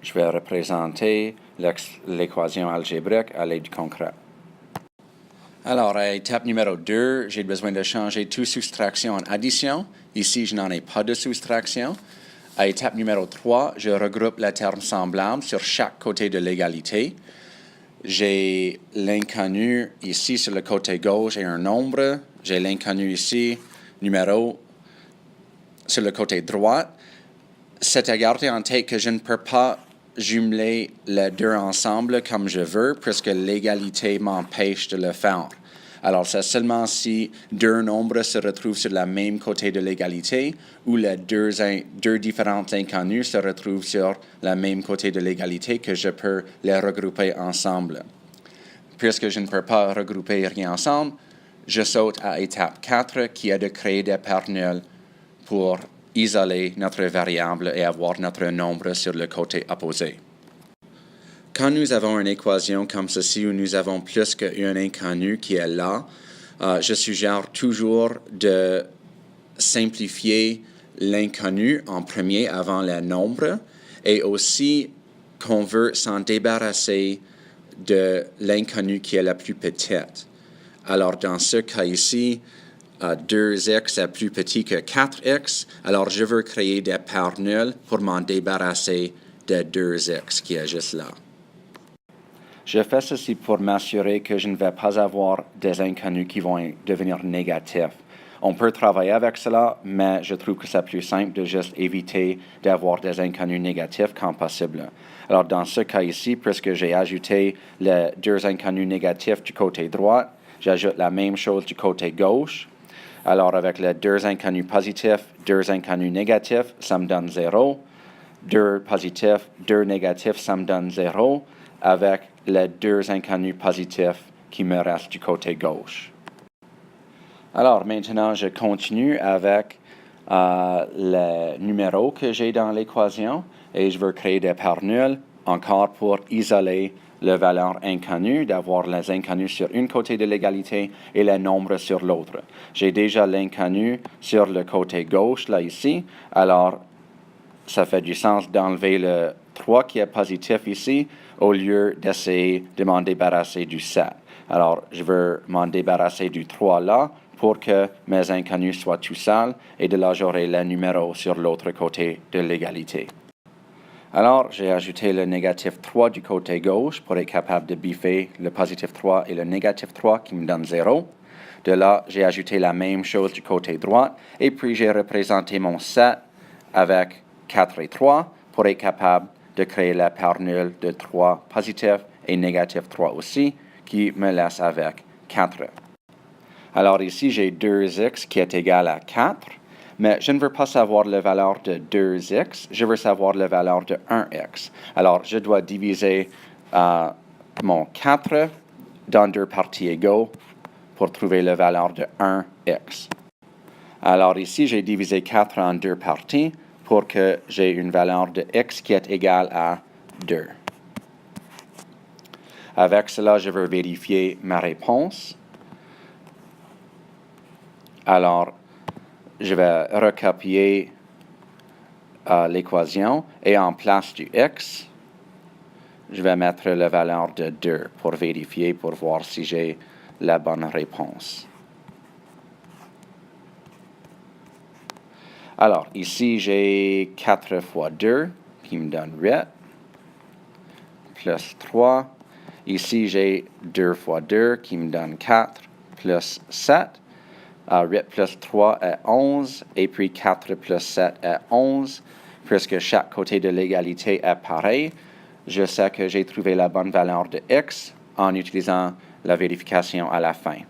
je vais représenter l'équation algébrique à l'aide du concret. Alors, à étape numéro 2, j'ai besoin de changer toute soustraction en addition. Ici, je n'en ai pas de soustraction. À étape numéro 3, je regroupe les termes semblables sur chaque côté de l'égalité. J'ai l'inconnu ici sur le côté gauche et un nombre. J'ai l'inconnu ici, numéro, sur le côté droit. C'est à garder en tête que je ne peux pas jumeler les deux ensemble comme je veux, puisque l'égalité m'empêche de le faire. Alors, c'est seulement si deux nombres se retrouvent sur le même côté de l'égalité ou les deux différents inconnus se retrouvent sur le même côté de l'égalité que je peux les regrouper ensemble. Puisque je ne peux pas regrouper rien ensemble, je saute à étape 4 qui est de créer des paires nulles pour isoler notre variable et avoir notre nombre sur le côté opposé. Quand nous avons une équation comme ceci où nous avons plus qu'un inconnu qui est là, je suggère toujours de simplifier l'inconnu en premier avant les nombres et aussi qu'on veut s'en débarrasser de l'inconnu qui est la plus petite. Alors, dans ce cas ici, 2x est plus petit que 4x, alors je veux créer des paires nulles pour m'en débarrasser de 2x qui est juste là. Je fais ceci pour m'assurer que je ne vais pas avoir des inconnus qui vont devenir négatifs. On peut travailler avec cela, mais je trouve que c'est plus simple de juste éviter d'avoir des inconnus négatifs quand possible. Alors, dans ce cas ici, puisque j'ai ajouté les deux inconnus négatifs du côté droit, j'ajoute la même chose du côté gauche. Alors, avec les deux inconnus positifs, deux inconnus négatifs, ça me donne 0. Deux positifs, deux négatifs, ça me donne 0. Avec les deux inconnus positifs qui me restent du côté gauche. Alors, maintenant, je continue avec les numéros que j'ai dans l'équation et je veux créer des paires nulles encore pour isoler la valeur inconnue, d'avoir les inconnus sur un côté de l'égalité et les nombres sur l'autre. J'ai déjà l'inconnu sur le côté gauche, là, ici. Alors, ça fait du sens d'enlever le 3 qui est positif ici au lieu d'essayer de m'en débarrasser du 7. Alors, je veux m'en débarrasser du 3 là pour que mes inconnus soient tout seuls et de là, j'aurai les numéros sur l'autre côté de l'égalité. Alors, j'ai ajouté le négatif 3 du côté gauche pour être capable de biffer le positif 3 et le négatif 3 qui me donne 0. De là, j'ai ajouté la même chose du côté droit et puis j'ai représenté mon 7 avec 4 et 3 pour être capable de créer la paire nulle de 3 positif et négatif 3 aussi, qui me laisse avec 4. Alors ici, j'ai 2x qui est égal à 4, mais je ne veux pas savoir la valeur de 2x, je veux savoir la valeur de 1x. Alors, je dois diviser mon 4 dans deux parties égaux pour trouver la valeur de 1x. Alors ici, j'ai divisé 4 en deux parties pour que j'ai une valeur de x qui est égale à 2. Avec cela, je veux vérifier ma réponse. Alors, je vais recopier l'équation et en place du x, je vais mettre la valeur de 2 pour vérifier, pour voir si j'ai la bonne réponse. Alors, ici, j'ai 4 fois 2, qui me donne 8, plus 3. Ici, j'ai 2 fois 2, qui me donne 4, plus 7. 8 plus 3 est 11, et puis 4 plus 7 est 11. Puisque chaque côté de l'égalité est pareil, je sais que j'ai trouvé la bonne valeur de x en utilisant la vérification à la fin.